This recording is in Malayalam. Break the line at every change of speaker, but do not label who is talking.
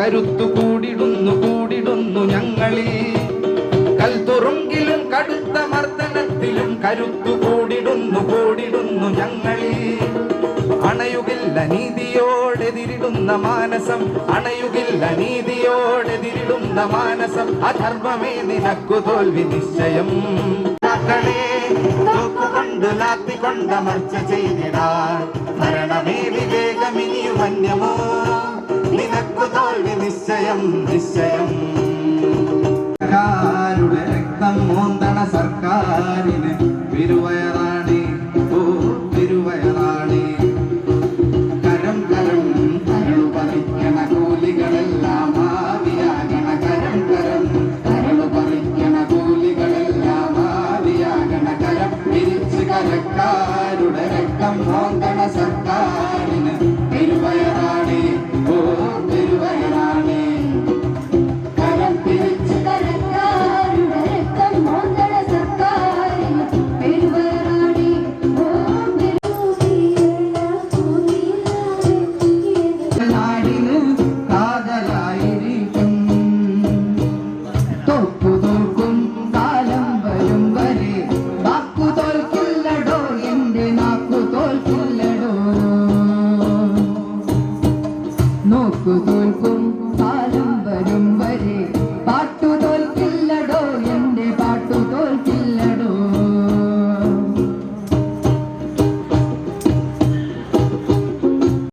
കരുത്തു കൂടിടുന്നു ഞങ്ങളിൽ. കൽത്തുറുങ്കിലും കടുത്ത മർദ്ദനത്തിലും കരുത്തു കൂടിടുന്നു ഞങ്ങളിൽ. അണയുകില്ല നീതിയോടെതിരിടുന്ന മാനസം, അണയുകില്ല നീതിയോടെതിരിടുന്ന മാനസം. അധർമ്മമേ നിനക്കു തോൽവി നിശ്ചയം. കൊണ്ട് ലാത്തിക്കൊണ്ടമർച്ച ചെയ്തിടാൻ മരണമേ വിവേകമിനിയും അന്യമോ. നിനക്കു തോൽവി നിശ്ചയം നിശ്ചയം. സർക്കാരുടെ രക്തം മോന്തണ സർക്കാരിന് പെരുവയറാണി, ഓ പെരുവയറാണി. കരം കരം കരളു പറിക്കണ കൂലികളെല്ലാം ആവിയാകണ. കരം കരം കരളു പറിക്കണ കൂലികളെല്ലാം ആവിയാകണ. കരം പിരിച്ച് കരക്കാരുടെ രക്തം മോന്തണ സർക്കാരിന് പെരുവയറാണി, ഓ പെരുവയറാണി. കരം പിരിച്ച് കരക്കാരുടെ രക്തം മോന്തണ സർക്കാരിന് പെരുവയറാണി, ഓ നാടിന് കാതലായിരിക്കും. തോക്കു തോൽക്കും കാലം വരും വരെ. വാക്കു തോൽക്കില്ലടോ എന്റെ നാക്കു തോൽക്കില്ലടോ. നോക്കു തോൽക്കും കാലം വരും